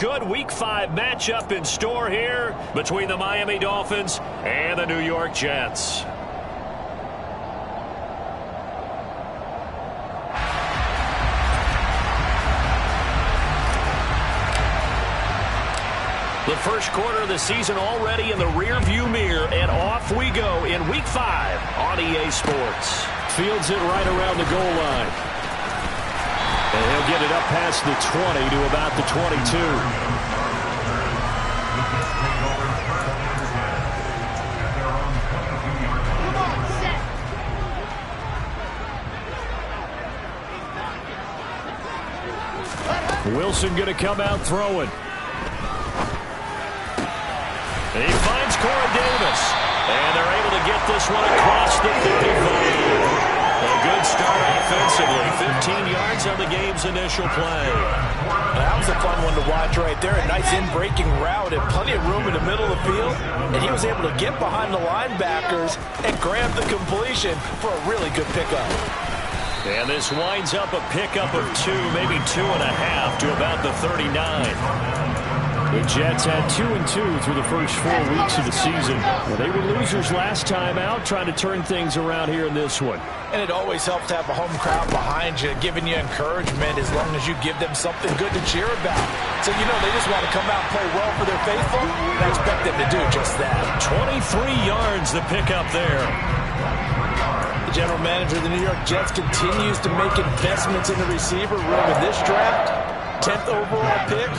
good Week 5 matchup in store here between the Miami Dolphins and the New York Jets. The first quarter of the season already in the rearview mirror, and off we go in Week 5 on EA Sports. Fields it right around the goal line. And he'll get it up past the 20 to about the 22. Wilson going to come out throwing. He finds Corey Davis, and they're able to get this one across the 35. A good start offensively. 15 yards on the game's initial play. That was a fun one to watch right there. A nice in-breaking route and plenty of room in the middle of the field. And he was able to get behind the linebackers and grab the completion for a really good pickup. And this winds up a pickup of 2, maybe 2.5 to about the 39. The Jets had 2-2 through the first 4 weeks of the season. Well, they were losers last time out, trying to turn things around here in this one. And it always helps to have a home crowd behind you, giving you encouragement as long as you give them something good to cheer about. So, you know, they just want to come out and play well for their faithful, and I expect them to do just that. 23 yards the pickup there. The general manager of the New York Jets continues to make investments in the receiver room in this draft. 10th overall pick.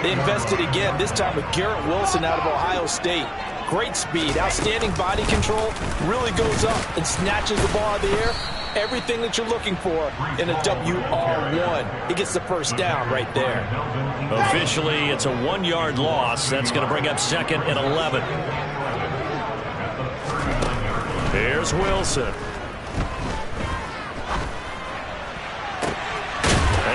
They invested again, this time with Garrett Wilson out of Ohio State. Great speed, outstanding body control, really goes up and snatches the ball out of the air. Everything that you're looking for in a WR1. He gets the first down right there. Officially, it's a 1-yard loss. That's going to bring up 2nd and 11. Here's Wilson.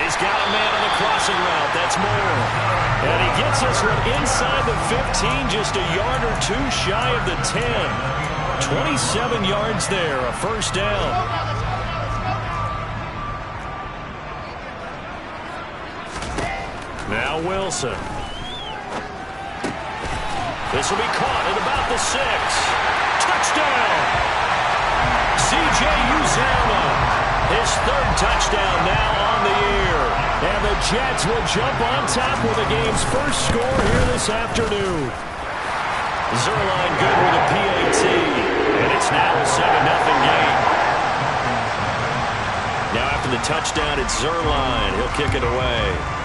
He's got a man on the crossing route. That's Moore. And he gets this one inside the 15, just a yard or 2 shy of the 10. 27 yards there, a first down. Now Wilson. This will be caught at about the 6. Touchdown! C.J. Uzomah. His 3rd touchdown now on the year. And the Jets will jump on top with the game's first score here this afternoon. Zuerlein good with a PAT. And it's now a 7-0 game. Now after the touchdown, it's Zuerlein. He'll kick it away.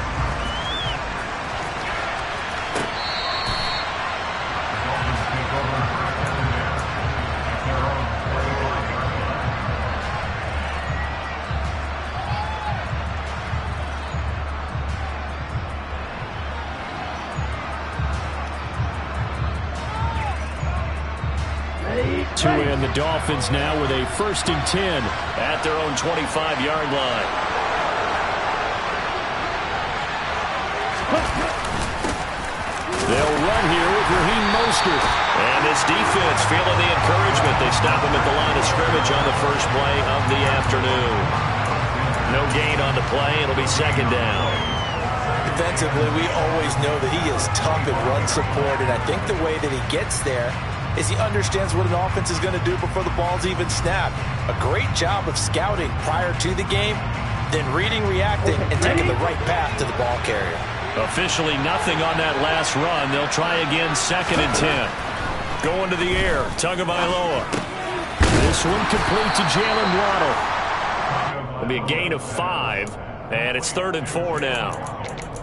2 in the Dolphins now with a 1st and 10 at their own 25-yard line. They'll run here with Raheem Mostert. And this defense feeling the encouragement. They stop him at the line of scrimmage on the first play of the afternoon. No gain on the play. It'll be 2nd down. Defensively, we always know that he is tough in run support, and I think the way that he gets there is he understands what an offense is going to do before the ball's even snapped. A great job of scouting prior to the game, then reading, reacting, and taking the right path to the ball carrier. Officially nothing on that last run. They'll try again, 2nd and 10. Going to the air, Tagovailoa. This one complete to Jalen Waddle. It'll be a gain of 5, and it's 3rd and 4 now.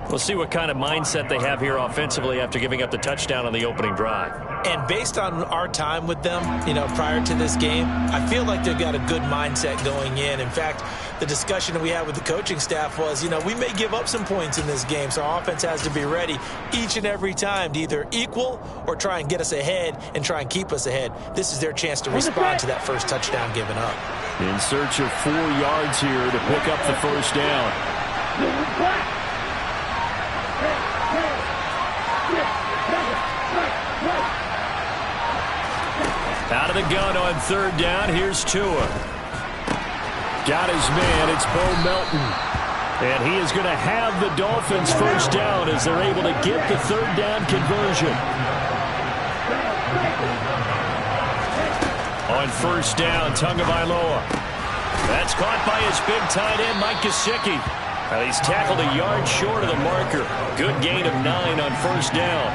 We'll see what kind of mindset they have here offensively after giving up the touchdown on the opening drive. And based on our time with them, you know, prior to this game, I feel like they've got a good mindset going in. In fact, the discussion that we had with the coaching staff was, you know, we may give up some points in this game, so our offense has to be ready each and every time to either equal or try and get us ahead and try and keep us ahead. This is their chance to respond to that first touchdown given up. In search of 4 yards here to pick up the first down. Out of the gun on 3rd down. Here's Tua. Got his man. It's Bo Melton. And he is going to have the Dolphins first down as they're able to get the third down conversion. On first down, Tagovailoa. That's caught by his big tight end, Mike Gesicki. And he's tackled a yard short of the marker. Good gain of 9 on first down.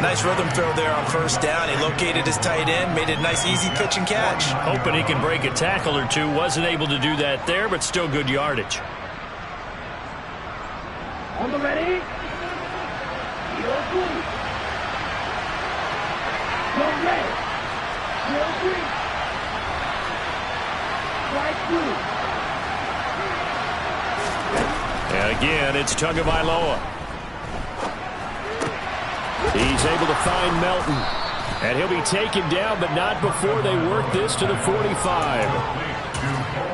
Nice rhythm throw there on first down. He located his tight end, made it a nice easy pitch and catch. Hoping he can break a tackle or two. Wasn't able to do that there, but still good yardage. On the ready. And again, it's Tagovailoa. He's able to find Melton. And he'll be taken down, but not before they work this to the 45.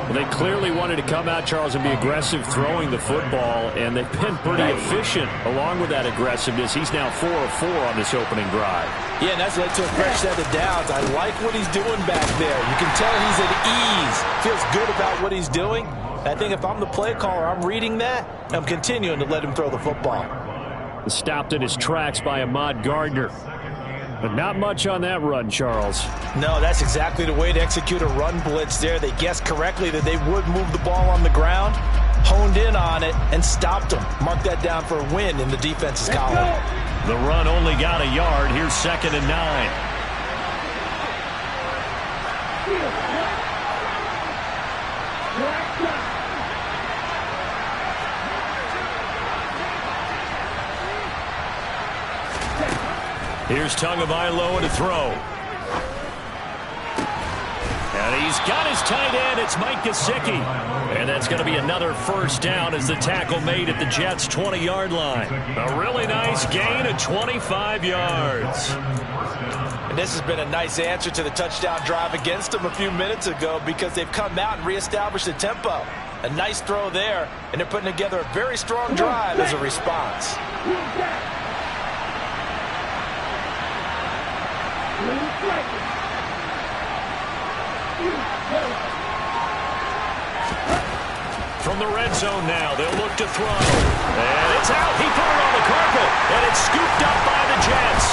Well, they clearly wanted to come out, Charles, and be aggressive throwing the football, and they've been pretty efficient along with that aggressiveness. He's now 4 of 4 on this opening drive. Yeah, and that's led to a fresh set of downs. I like what he's doing back there. You can tell he's at ease. Feels good about what he's doing. I think if I'm the play caller, I'm reading that. I'm continuing to let him throw the football. Stopped in his tracks by Ahmad Gardner. But not much on that run, Charles. No, that's exactly the way to execute a run blitz there. They guessed correctly that they would move the ball on the ground, honed in on it, and stopped them. Mark that down for a win in the defense's column. The run only got a yard. Here's 2nd and 9. Here's Tagovailoa to throw. And he's got his tight end. It's Mike Gesicki. And that's going to be another first down as the tackle made at the Jets' 20-yard line. A really nice gain of 25 yards. And this has been a nice answer to the touchdown drive against them a few minutes ago because they've come out and reestablished the tempo. A nice throw there, and they're putting together a very strong drive as a response. From the red zone now, they'll look to throw. And it's out. He put it on the carpet, and it's scooped up by the Jets.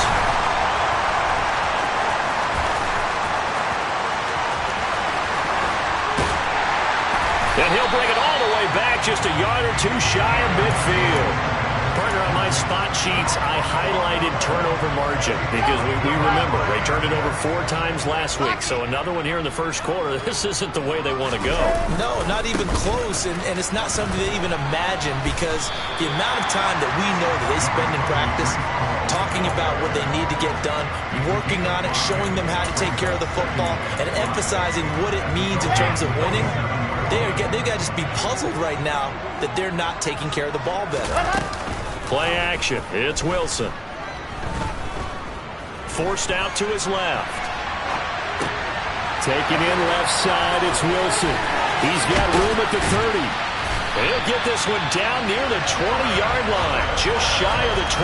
And he'll bring it all the way back, just a yard or two shy of midfield. Partner, on my spot sheets, I highlighted turnover margin because we remember they turned it over 4 times last week. So another one here in the first quarter. This isn't the way they want to go. No, not even close, and it's not something they even imagine because the amount of time that we know that they spend in practice talking about what they need to get done, working on it, showing them how to take care of the football, and emphasizing what it means in terms of winning. They've got to just be puzzled right now that they're not taking care of the ball better. Play action. It's Wilson. Forced out to his left. Taking in left side, it's Wilson. He's got room at the 30. He'll get this one down near the 20-yard line, just shy of the 20.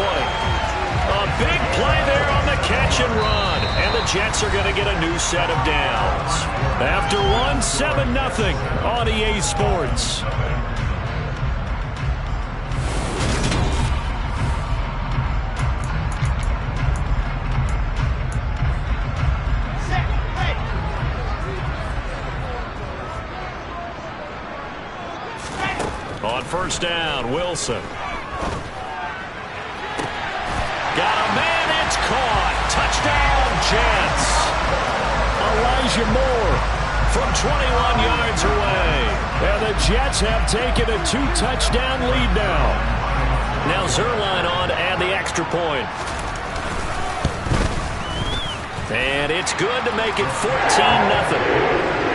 A big play there on the catch and run, and the Jets are going to get a new set of downs. After one, 7-0 on EA Sports. On first down, Wilson. Got a man, it's caught. Touchdown, Jets. Elijah Moore from 21 yards away. And the Jets have taken a 2-touchdown lead now. Now Zuerlein on to add the extra point. And it's good to make it 14-0.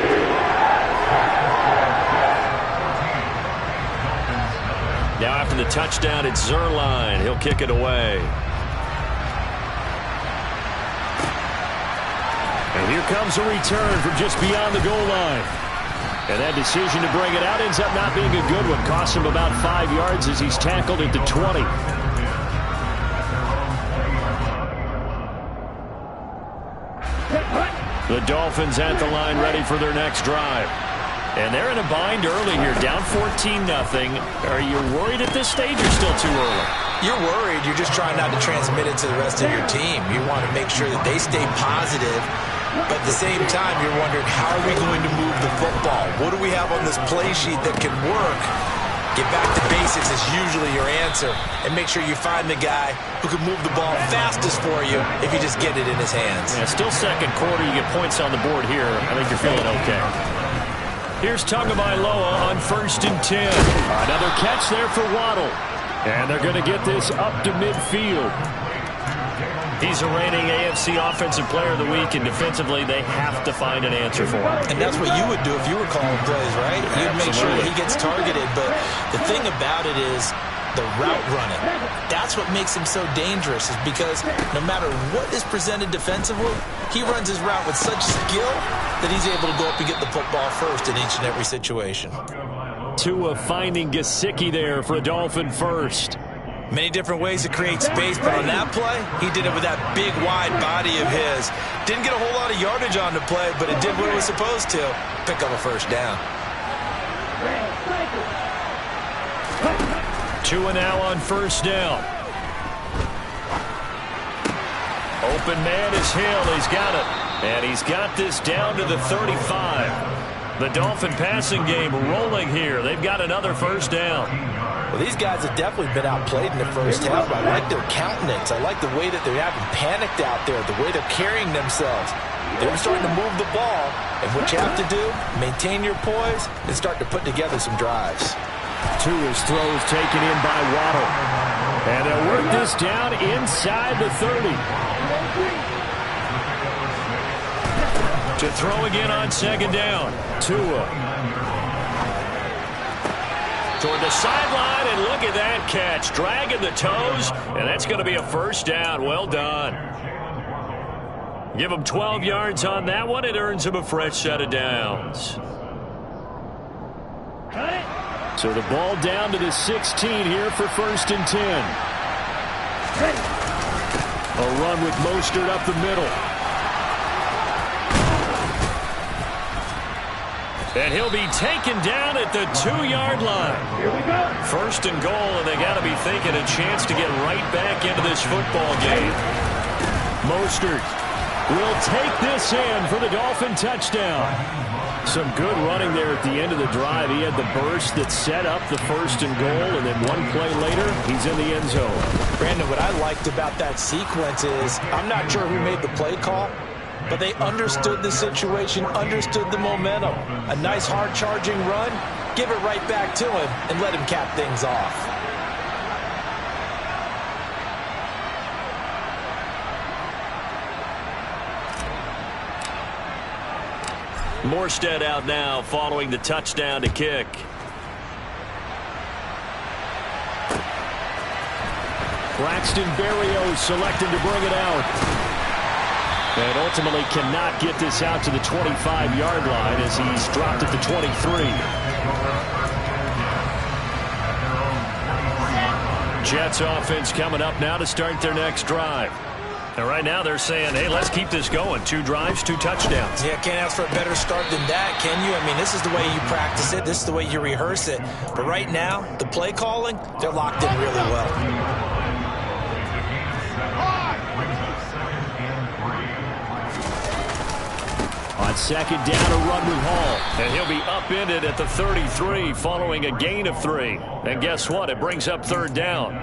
Now after the touchdown, it's Zuerlein. He'll kick it away. And here comes a return from just beyond the goal line. And that decision to bring it out ends up not being a good one. Costs him about 5 yards as he's tackled at the 20. The Dolphins at the line ready for their next drive. And they're in a bind early here, down 14-0. Are you worried at this stage or still too early? You're worried. You're just trying not to transmit it to the rest of your team. You want to make sure that they stay positive. But at the same time, you're wondering, how are we going to move the football? What do we have on this play sheet that can work? Get back to basics is usually your answer. And make sure you find the guy who can move the ball fastest for you if you just get it in his hands. Yeah, still second quarter. You get points on the board here. I think you're feeling okay. Here's Tagovailoa on 1st and 10. Another catch there for Waddle. And they're going to get this up to midfield. He's a reigning AFC Offensive Player of the Week, and defensively, they have to find an answer for him. And that's what you would do if you were calling plays, right? You'd make sure that he gets targeted. But the thing about it is the route running. That's what makes him so dangerous, is because no matter what is presented defensively, he runs his route with such skill that he's able to go up and get the football first in each and every situation. Tua finding Gesicki there for a Dolphin first. Many different ways to create space, but on that play, he did it with that big, wide body of his. Didn't get a whole lot of yardage on the play, but it did what it was supposed to. Pick up a first down. Tua now on 1st down. Open man is Hill. He's got it. And he's got this down to the 35. The Dolphin passing game rolling here. They've got another first down. Well, these guys have definitely been outplayed in the first half. I like their countenance. I like the way that they're having panicked out there, the way they're carrying themselves. They're starting to move the ball, and what you have to do, maintain your poise and start to put together some drives. Tua's throws taken in by Waddle. And they'll work this down inside the 30. To throw again on 2nd down. Tua. Toward the sideline, and look at that catch. Dragging the toes, and that's going to be a first down. Well done. Give him 12 yards on that one. It earns him a fresh set of downs. So the ball down to the 16 here for 1st and 10. A run with Mostert up the middle. And he'll be taken down at the 2-yard line. 1st and goal, and they got to be thinking a chance to get right back into this football game. Mostert will take this in for the Dolphin touchdown. Some good running there at the end of the drive. He had the burst that set up the 1st and goal, and then one play later, he's in the end zone. Brandon, what I liked about that sequence is, I'm not sure who made the play call, but they understood the situation, understood the momentum. A nice hard-charging run, give it right back to him, and let him cap things off. Morstead out now following the touchdown to kick. Braxton Berrios selected to bring it out. And ultimately cannot get this out to the 25-yard line as he's dropped at the 23. Jets offense coming up now to start their next drive. And right now they're saying, hey, let's keep this going. 2 drives, 2 touchdowns. Yeah, can't ask for a better start than that, can you? I mean, this is the way you practice it. This is the way you rehearse it. But right now, the play calling, they're locked in really well. On 2nd down, a run with Hall. And he'll be upended at the 33 following a gain of 3. And guess what? It brings up 3rd down.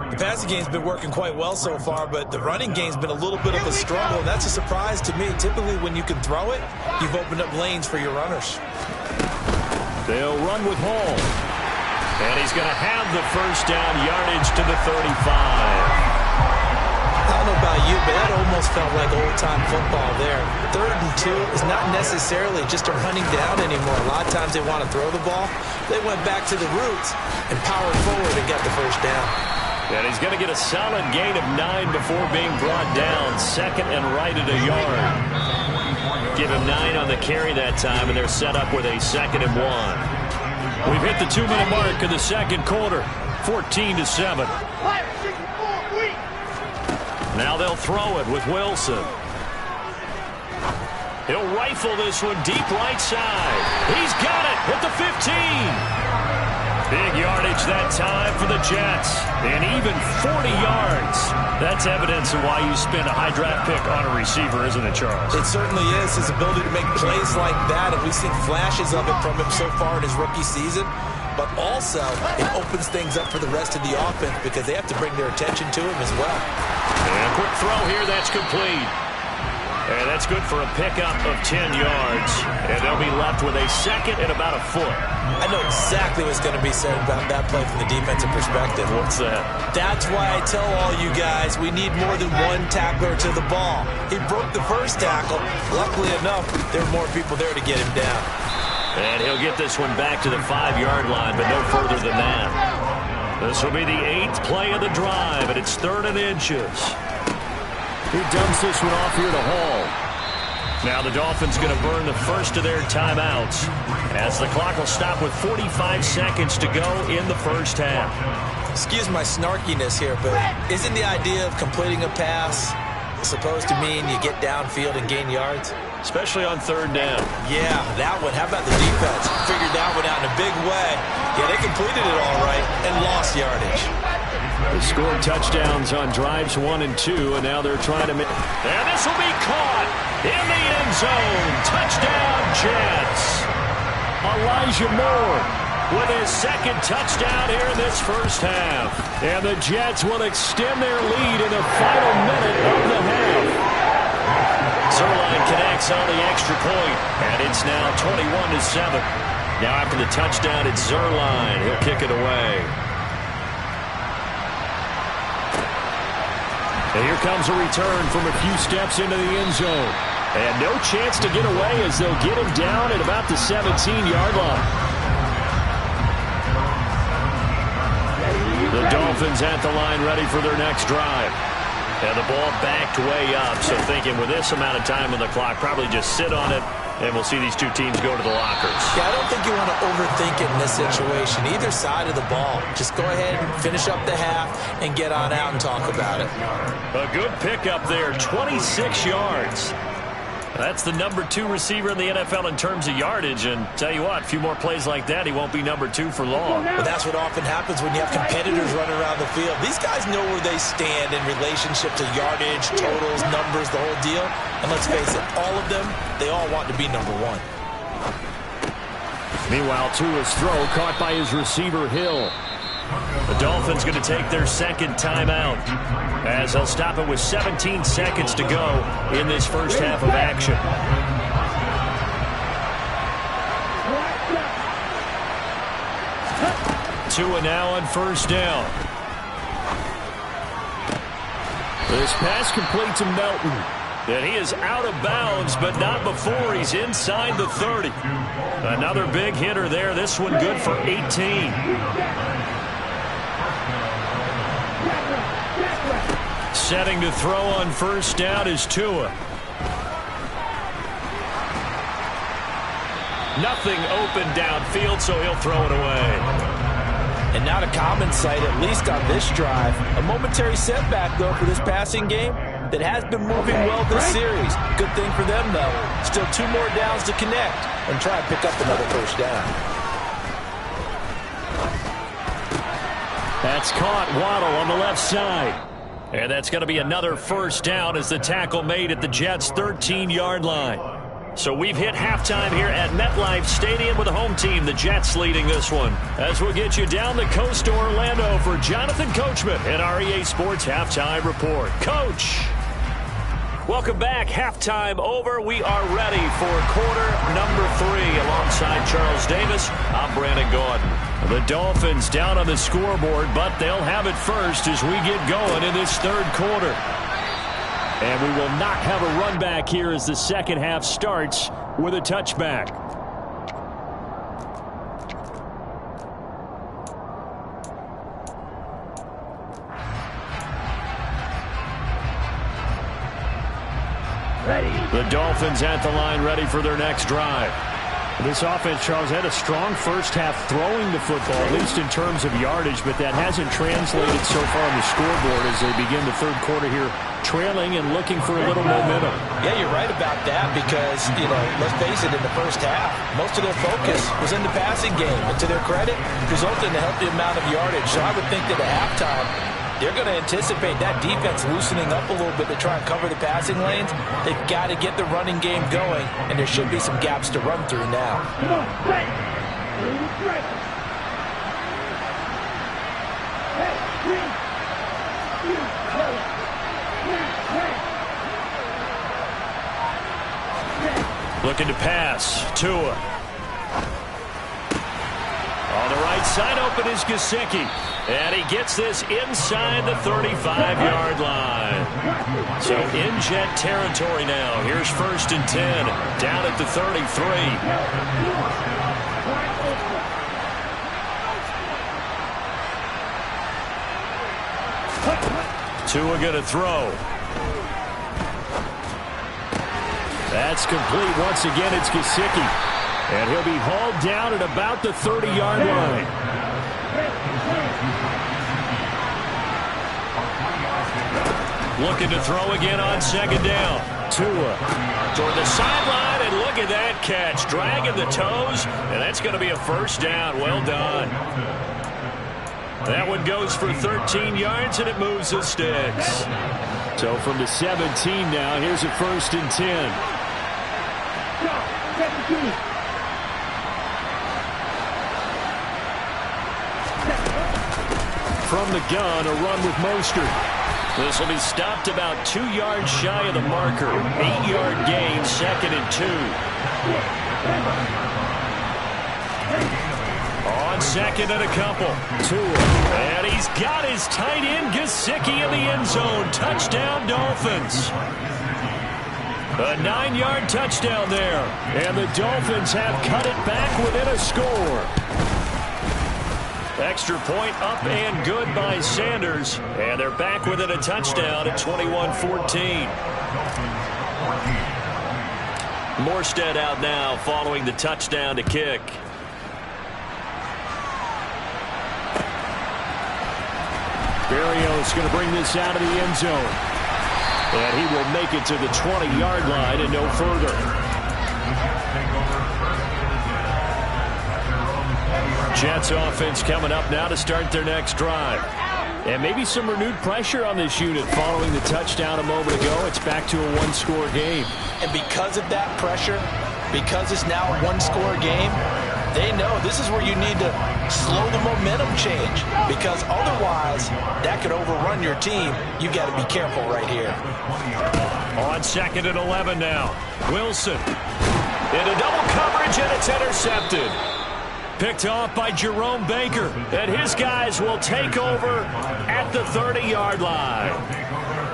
The passing game's been working quite well so far, but the running game's been a little bit of a struggle. That's a surprise to me. Typically, when you can throw it, you've opened up lanes for your runners. They'll run with Hall. And he's going to have the first down yardage to the 35. I don't know about you, but that almost felt like old-time football there. 3rd and 2 is not necessarily just a running down anymore. A lot of times they want to throw the ball. They went back to the roots and powered forward and got the first down. And he's going to get a solid gain of 9 before being brought down. 2nd and right at a yard. Give him 9 on the carry that time, and they're set up with a 2nd and 1. We've hit the 2-minute mark in the 2nd quarter. 14-7. Now they'll throw it with Wilson. He'll rifle this one deep right side. He's got it at the 15. Big yardage that time for the Jets. And even 40 yards. That's evidence of why you spend a high draft pick on a receiver, isn't it, Charles? It certainly is. His ability to make plays like that, and we've seen flashes of it from him so far in his rookie season. But also, it opens things up for the rest of the offense because they have to bring their attention to him as well. And a quick throw here, that's complete. And that's good for a pickup of 10 yards. And they'll be left with a second and about a foot. I know exactly what's going to be said about that play from the defensive perspective. What's that? That's why I tell all you guys we need more than one tackler to the ball. He broke the first tackle. Luckily enough, there were more people there to get him down. And he'll get this one back to the 5-yard line, but no further than that. This will be the 8th play of the drive, and it's 3rd and inches. He dumps this one off here to Hall. Now the Dolphins going to burn the first of their timeouts as the clock will stop with 45 seconds to go in the first half. Excuse my snarkiness here, but isn't the idea of completing a pass supposed to mean you get downfield and gain yards? Especially on 3rd down. Yeah, that one. How about the defense? Figured that one out in a big way. Yeah, they completed it all right and lost yardage. They scored touchdowns on drives 1 and 2, and now they're trying to make... And this will be caught in the end zone. Touchdown, Jets. Elijah Moore with his second touchdown here in this first half. And the Jets will extend their lead in the final minute of the half. Zuerlein connects on the extra point, and it's now 21-7. Now after the touchdown, it's Zuerlein. He'll kick it away. And here comes a return from a few steps into the end zone. And no chance to get away as they'll get him down at about the 17-yard line. The Dolphins at the line ready for their next drive. And the ball backed way up, so thinking with this amount of time on the clock, probably just sit on it, and we'll see these two teams go to the lockers. Yeah, I don't think you want to overthink it in this situation. Either side of the ball. Just go ahead and finish up the half and get on out and talk about it. A good pickup there, 26 yards. That's the number 2 receiver in the NFL in terms of yardage, and tell you what, a few more plays like that, he won't be number 2 for long. But that's what often happens when you have competitors running around the field. These guys know where they stand in relationship to yardage, totals, numbers, the whole deal. And let's face it, all of them, they all want to be number 1. Meanwhile, Tua's throw caught by his receiver, Hill. The Dolphins going to take their second timeout as they'll stop it with 17 seconds to go in this first half of action. Tua now on first down. This pass complete to Melton. And he is out of bounds, but not before he's inside the 30. Another big hitter there. This one good for 18. Setting to throw on first down is Tua. Nothing open downfield, so he'll throw it away. And not a common sight, at least on this drive. A momentary setback, though, for this passing game that has been moving well this series. Good thing for them, though. Still 2 more downs to connect and try and pick up another first down. That's caught. Waddle on the left side. And that's going to be another first down as the tackle made at the Jets' 13-yard line. So we've hit halftime here at MetLife Stadium with the home team, the Jets, leading this one. As we'll get you down the coast to Orlando for Jonathan Coachman and our EA Sports Halftime Report. Coach! Welcome back. Halftime over. We are ready for quarter number 3. Alongside Charles Davis, I'm Brandon Gaudin. The Dolphins down on the scoreboard, but they'll have it first as we get going in this third quarter. And we will not have a run back here as the second half starts with a touchback. The Dolphins at the line ready for their next drive. This offense, Charles, had a strong first half throwing the football, at least in terms of yardage, but that hasn't translated so far on the scoreboard as they begin the third quarter here, trailing and looking for a little momentum. Yeah, you're right about that because, let's face it, in the first half, most of their focus was in the passing game. And to their credit, resulted in a healthy amount of yardage. So I would think that at halftime, they're going to anticipate that defense loosening up a little bit to try and cover the passing lanes. They've got to get the running game going, and there should be some gaps to run through now. Looking to pass. Tua. On the right side open is Gesicki. And he gets this inside the 35-yard line. So in Jet territory now. Here's 1st and 10. Down at the 33. Tua going to throw. That's complete. Once again, it's Gesicki. And he'll be hauled down at about the 30-yard line. Looking to throw again on 2nd down. Tua toward the sideline, and look at that catch. Dragging the toes, and that's going to be a 1st down. Well done. That one goes for 13 yards, and it moves the sticks. So from the 17 now, here's a 1st and 10. From the gun, a run with Mostert. This will be stopped about 2 yards shy of the marker. 8-yard gain, 2nd and 2. On 2nd and a couple. Tua. And he's got his tight end, Gesicki, in the end zone. Touchdown, Dolphins. A 9-yard touchdown there. And the Dolphins have cut it back within a score. Extra point up and good by Sanders. And they're back within a touchdown at 21-14. Morstead out now following the touchdown to kick. Berrios going to bring this out of the end zone. And he will make it to the 20-yard line and no further. Jets offense coming up now to start their next drive. And maybe some renewed pressure on this unit following the touchdown a moment ago. It's back to a one-score game. And because of that pressure, because it's now a one-score game, they know this is where you need to slow the momentum change. Because otherwise, that could overrun your team. You've got to be careful right here. On 2nd and 11 now. Wilson. Into double coverage, and it's intercepted. Picked off by Jerome Baker. And his guys will take over at the 30-yard line.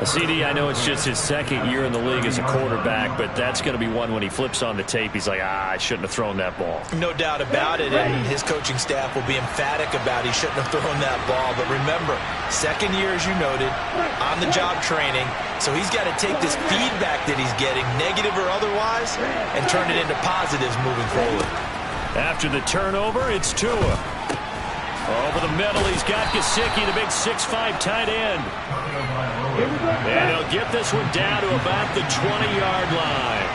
CD, I know it's just his 2nd year in the league as a quarterback, but that's going to be one when he flips on the tape, he's like, I shouldn't have thrown that ball. No doubt about it, and his coaching staff will be emphatic about he shouldn't have thrown that ball. But remember, 2nd year, as you noted, on-the-job training, so he's got to take this feedback that he's getting, negative or otherwise, and turn it into positives moving forward. After the turnover, it's Tua. Over the middle, he's got Gesicki, the big 6'5" tight end. And he'll get this one down to about the 20-yard line.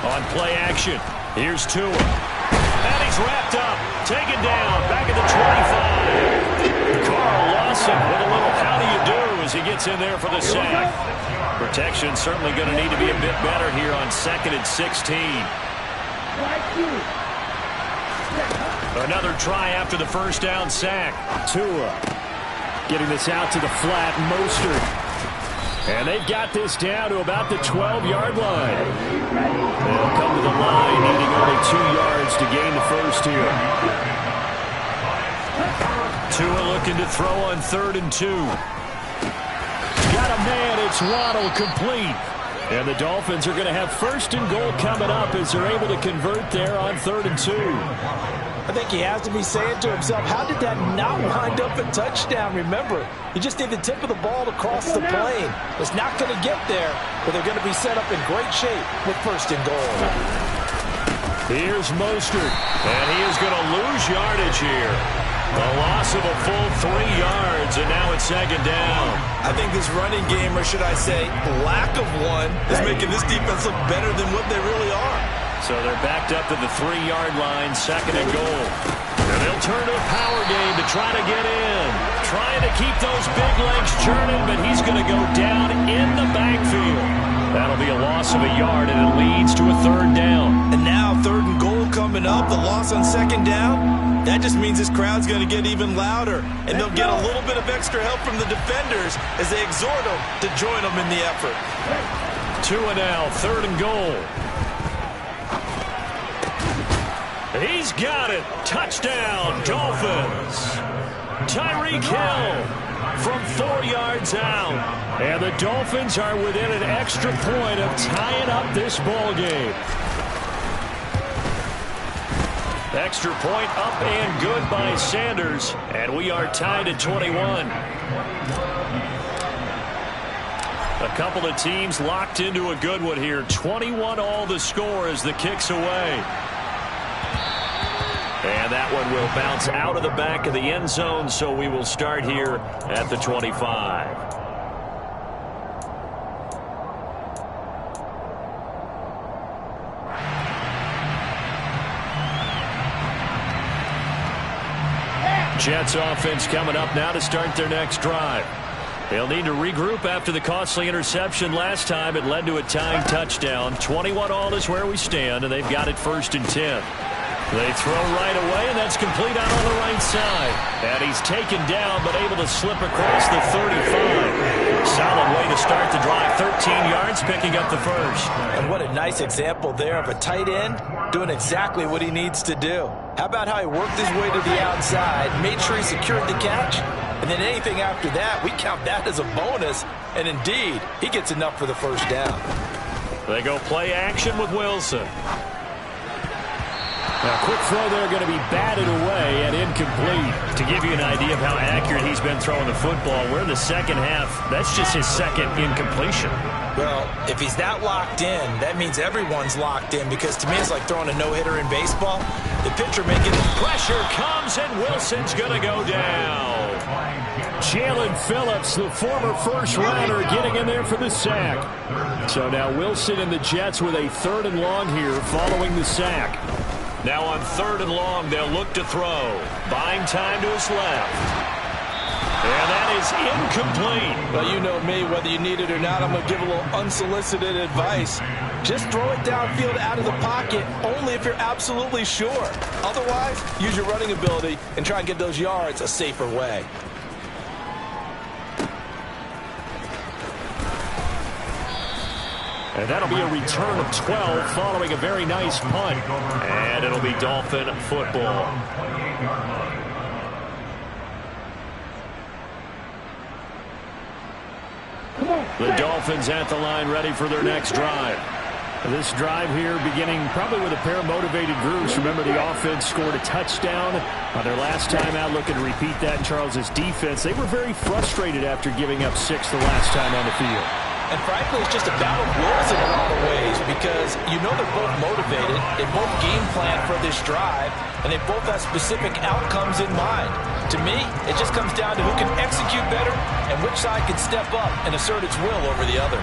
On play action, here's Tua. And he's wrapped up, taken down, back at the 25. Carl Lawson with a little how do you do as he gets in there for the sack. Protection certainly going to need to be a bit better here on 2nd and 16. Another try after the 1st down sack. Tua getting this out to the flat. Mostert. And they've got this down to about the 12-yard line. They'll come to the line, needing only 2 yards to gain the first here. Tua looking to throw on 3rd and 2. Got a man. It's Waddle complete. And the Dolphins are going to have 1st and goal coming up as they're able to convert there on 3rd and 2. I think he has to be saying to himself, how did that not wind up a touchdown? Remember, you just need the tip of the ball to cross the plane. It's not going to get there, but they're going to be set up in great shape with 1st and goal. Here's Mostert, and he is going to lose yardage here. A loss of a full 3 yards, and now it's 2nd down. I think this running game, or should I say lack of one, is making this defense look better than what they really are. So they're backed up to the 3-yard line, 2nd and goal. And they'll turn to a power game to try to get in. Trying to keep those big legs churning, but he's going to go down in the backfield. That'll be a loss of a yard, and it leads to a 3rd down. And now 3rd and goal coming up, the loss on 2nd down. That just means this crowd's going to get even louder, and they'll get a little bit of extra help from the defenders as they exhort them to join them in the effort. 2 and now, 3rd and goal. He's got it. Touchdown, Dolphins. Tyreek Hill from 4 yards out. And the Dolphins are within an extra point of tying up this ball game. Extra point up and good by Sanders. And we are tied at 21. A couple of teams locked into a good one here. 21 all the score as the kick's away. And that one will bounce out of the back of the end zone, so we will start here at the 25. Jets offense coming up now to start their next drive. They'll need to regroup after the costly interception last time. It led to a tying touchdown. 21 all is where we stand, and they've got it 1st and 10. They throw right away, and that's complete out on the right side. And he's taken down, but able to slip across the 35. Solid way to start the drive. 13 yards, picking up the 1st. And what a nice example there of a tight end doing exactly what he needs to do. How about how he worked his way to the outside, made sure he secured the catch, and then anything after that, we count that as a bonus. And indeed, he gets enough for the 1st down. They go play action with Wilson. Now, quick throw there going to be batted away and incomplete. To give you an idea of how accurate he's been throwing the football, we're in the 2nd half. That's just his 2nd incompletion. Well, if he's that locked in, that means everyone's locked in, because to me it's like throwing a no-hitter in baseball. The pitcher may get the pressure comes, and Wilson's going to go down. Jalen Phillips, the former 1st-rounder, getting in there for the sack. So now Wilson and the Jets with a 3rd and long here following the sack. Now on 3rd and long, they'll look to throw. Buying time to his left. And that is incomplete. Well, you know me, whether you need it or not, I'm going to give a little unsolicited advice. Just throw it downfield out of the pocket, only if you're absolutely sure. Otherwise, use your running ability and try and get those yards a safer way. And that'll be a return of 12 following a very nice punt. And it'll be Dolphin football. The Dolphins at the line ready for their next drive. This drive here beginning probably with a pair of motivated groups. Remember, the offense scored a touchdown on their last time out. Looking to repeat that in Charles's defense. They were very frustrated after giving up 6 the last time on the field. And frankly, it's just a battle of wills in a lot of ways, because you know they're both motivated, they both game plan for this drive, and they both have specific outcomes in mind. To me, it just comes down to who can execute better and which side can step up and assert its will over the other.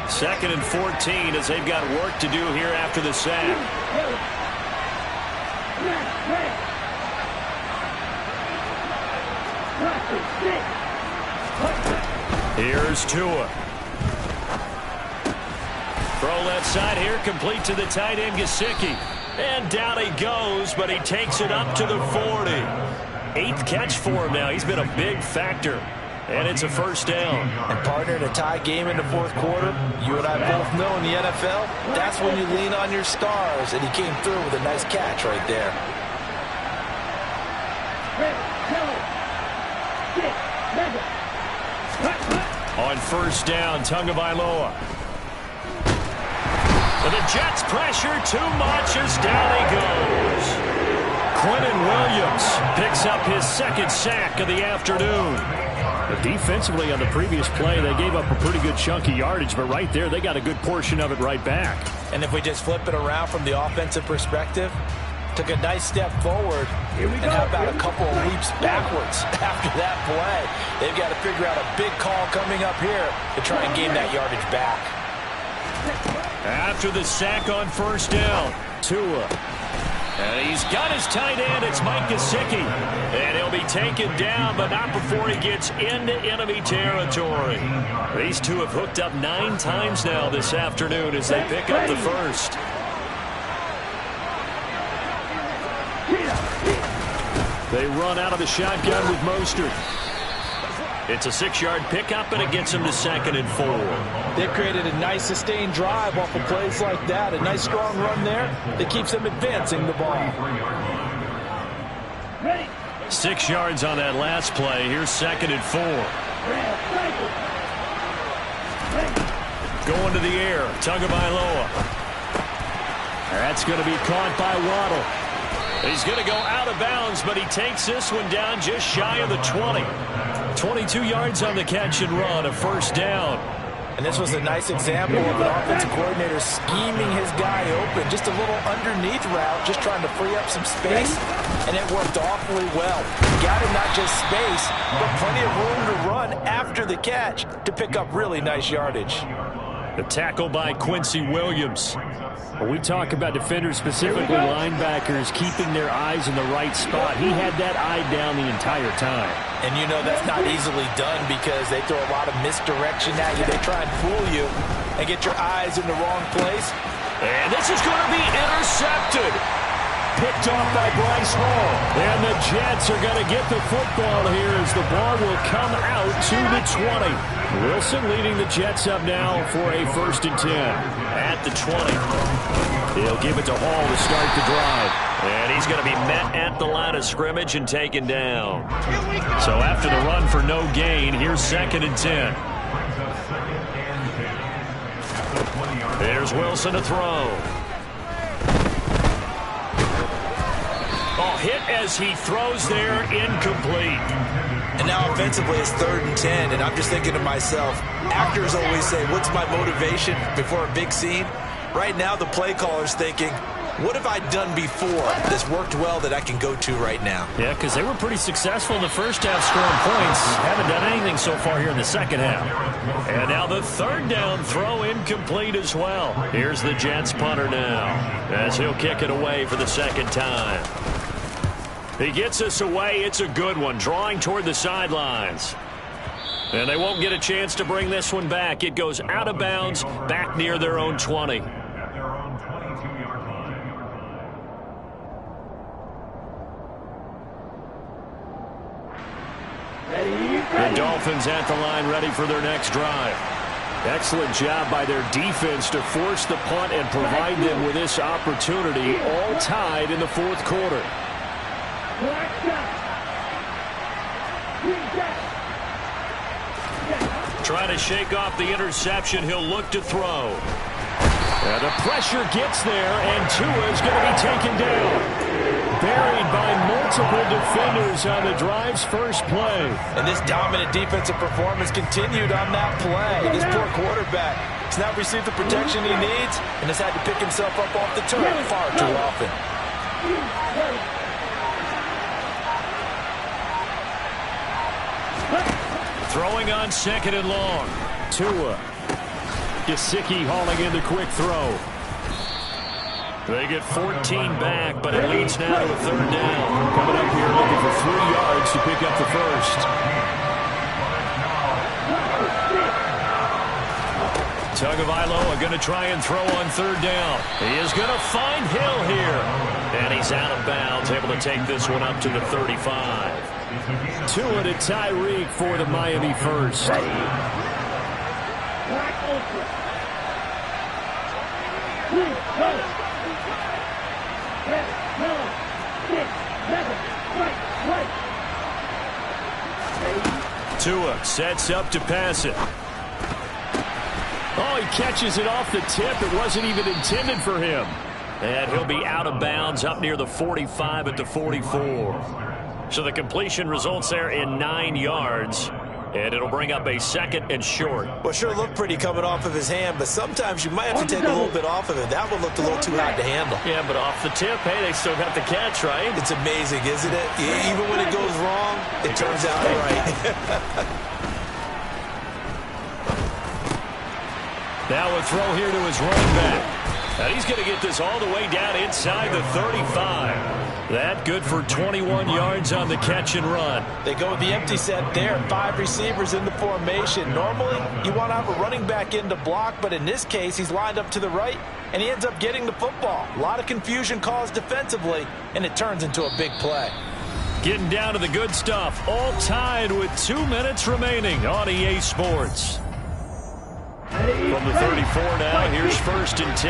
Second and 14 as they've got work to do here after the sack. Here's Tua. Throw left side here, complete to the tight end, Gesicki. And down he goes, but he takes it up to the 40. 8th catch for him now. He's been a big factor. And it's a first down. And partner, in a tie game in the fourth quarter, you and I both know in the NFL, that's when you lean on your stars. And he came through with a nice catch right there. On first down, Tagovailoa. And the Jets pressure too much as down he goes. Quinnen Williams picks up his second sack of the afternoon. Defensively on the previous play, they gave up a pretty good chunk of yardage, but right there, they got a good portion of it right back. And if we just flip it around from the offensive perspective, took a nice step forward, and how about a couple of leaps backwards after that play? They've got to figure out a big call coming up here to try and gain that yardage back. After the sack on first down, Tua. And he's got his tight end. It's Mike Gesicki. And he'll be taken down, but not before he gets into enemy territory. These two have hooked up 9 times now this afternoon as they pick up the first. They run out of the shotgun with Mostert. It's a 6-yard pickup, and it gets him to 2nd and 4. They've created a nice sustained drive off of plays like that. A nice strong run there that keeps them advancing the ball. 6 yards on that last play. Here's 2nd and 4. Going to the air. Tagovailoa. That's going to be caught by Waddle. He's going to go out of bounds, but he takes this one down just shy of the 20. 22 yards on the catch and run, a first down. And this was a nice example of an offensive coordinator scheming his guy open. Just a little underneath route, just trying to free up some space, and it worked awfully well. Got him not just space, but plenty of room to run after the catch to pick up really nice yardage. The tackle by Quincy Williams. When we talk about defenders, specifically linebackers, keeping their eyes in the right spot, he had that eye down the entire time. And you know that's not easily done because they throw a lot of misdirection at you. They try and fool you and get your eyes in the wrong place. And this is going to be intercepted. Picked off by Bryce Hall. And the Jets are going to get the football here as the ball will come out to the 20. Wilson leading the Jets up now for a 1st and 10. At the 20. He'll give it to Hall to start the drive. And he's going to be met at the line of scrimmage and taken down. So after the run for no gain, here's 2nd and 10. There's Wilson to throw. Oh, hit as he throws there, incomplete. And now offensively it's 3rd and 10, and I'm just thinking to myself, actors always say, what's my motivation before a big scene? Right now the play caller's thinking, what have I done before that's worked well that I can go to right now? Yeah, because they were pretty successful in the first half scoring points. Haven't done anything so far here in the second half. And now the 3rd down throw incomplete as well. Here's the Jets punter now as he'll kick it away for the 2nd time. He gets us away. It's a good one, drawing toward the sidelines. And they won't get a chance to bring this one back. It goes out of bounds, back near their own 20. The Dolphins at the line, ready for their next drive. Excellent job by their defense to force the punt and provide them with this opportunity, all tied in the 4th quarter. Trying to shake off the interception. He'll look to throw. And the pressure gets there, and Tua is going to be taken down. Buried by multiple defenders on the drive's first play. And this dominant defensive performance continued on that play. This poor quarterback has not received the protection he needs and has had to pick himself up off the turf far too often. Throwing on 2nd and long. Tua. Gesicki hauling in the quick throw. They get 14 back, but it leads now to a 3rd down. Coming up here looking for 3 yards to pick up the first. Tagovailoa going to try and throw on 3rd down. He is going to find Hill here. And he's out of bounds, able to take this one up to the 35. Tua to Tyreek for the Miami first. Tua sets up to pass it. Oh, he catches it off the tip. It wasn't even intended for him. And he'll be out of bounds up near the 45 at the 44. So the completion results there in 9 yards. And it'll bring up a 2nd and short. Well, sure looked pretty coming off of his hand, but sometimes you might have to take a little bit off of it. That one looked a little too hard to handle. Yeah, but off the tip, hey, they still got the catch, right? It's amazing, isn't it? Even when it goes wrong, it turns out right. Now a throw here to his running back. And he's going to get this all the way down inside the 35. That good for 21 yards on the catch and run. They go with the empty set there. 5 receivers in the formation. Normally, you want to have a running back in to block, but in this case, he's lined up to the right, and he ends up getting the football. A lot of confusion caused defensively, and it turns into a big play. Getting down to the good stuff. All tied with 2 minutes remaining on EA Sports. From the 34 now, here's 1st and 10.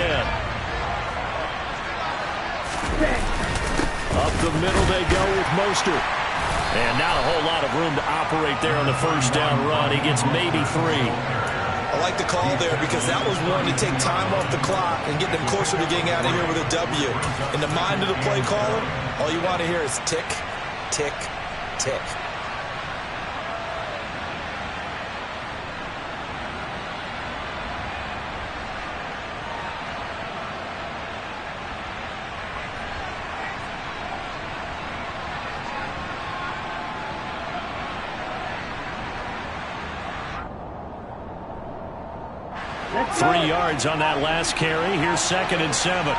Up the middle they go with Mostert. And not a whole lot of room to operate there on the 1st down run. He gets maybe 3. I like the call there because that was one to take time off the clock and get them closer to getting out of here with a W. In the mind of the play caller, all you want to hear is tick, tick, tick. Three yards on that last carry. Here's 2nd and 7.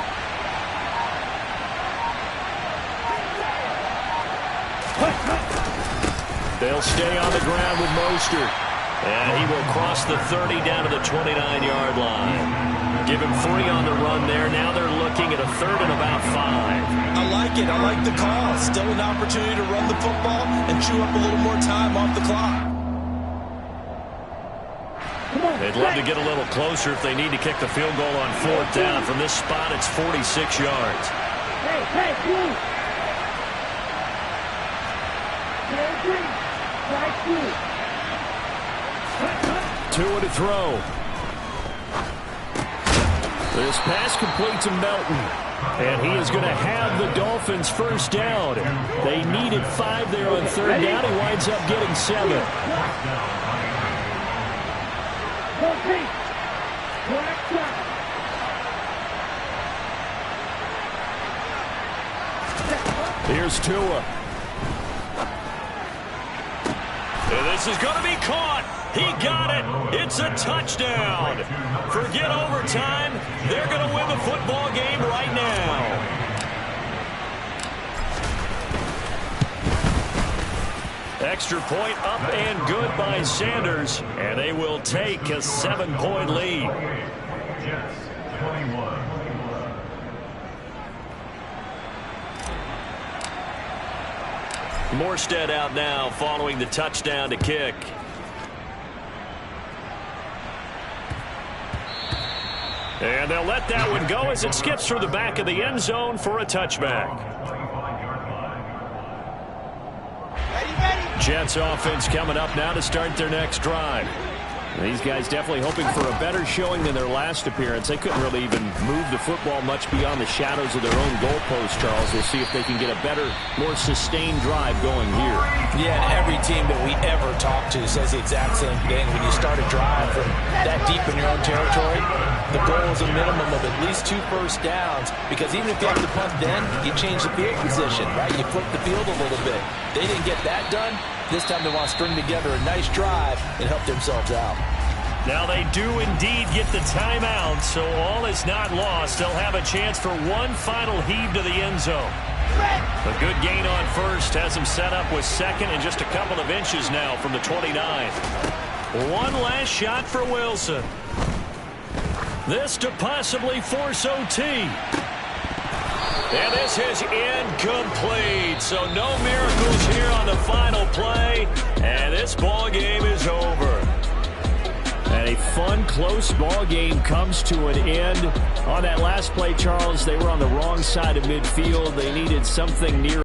They'll stay on the ground with Mostert. And he will cross the 30 down to the 29-yard line. Give him 3 on the run there. Now they're looking at a 3rd and about 5. I like it. I like the call. Still an opportunity to run the football and chew up a little more time off the clock. They'd love to get a little closer if they need to kick the field goal on 4th down. From this spot, it's 46 yards. Tua to throw. This pass complete to Melton. And he is going to have the Dolphins 1st down. They needed 5 there on 3rd down. He winds up getting 7. Here's Tua. And this is going to be caught. He got it. It's a touchdown. Forget overtime. They're going to win the football game right now. Extra point up and good by Sanders. And they will take a 7-point lead. Morstead out now following the touchdown to kick. And they'll let that one go as it skips through the back of the end zone for a touchback. Jets offense coming up now to start their next drive. These guys definitely hoping for a better showing than their last appearance. They couldn't really even move the football much beyond the shadows of their own goalpost, Charles. We'll see if they can get a better, more sustained drive going here. Yeah, and every team that we ever talk to says the exact same thing. When you start a drive from that deep in your own territory, the goal is a minimum of at least 2 first downs, because even if you have to punt then, you change the field position, right? You flip the field a little bit. They didn't get that done. This time they want to string together a nice drive and help themselves out. Now they do indeed get the timeout, so all is not lost. They'll have a chance for one final heave to the end zone. A good gain on 1st has them set up with 2nd and just a couple of inches now from the 29. One last shot for Wilson. This to possibly force OT. And this is incomplete. So no miracles here on the final play. And this ball game is over. And a fun, close ball game comes to an end. On that last play, Charles, they were on the wrong side of midfield. They needed something near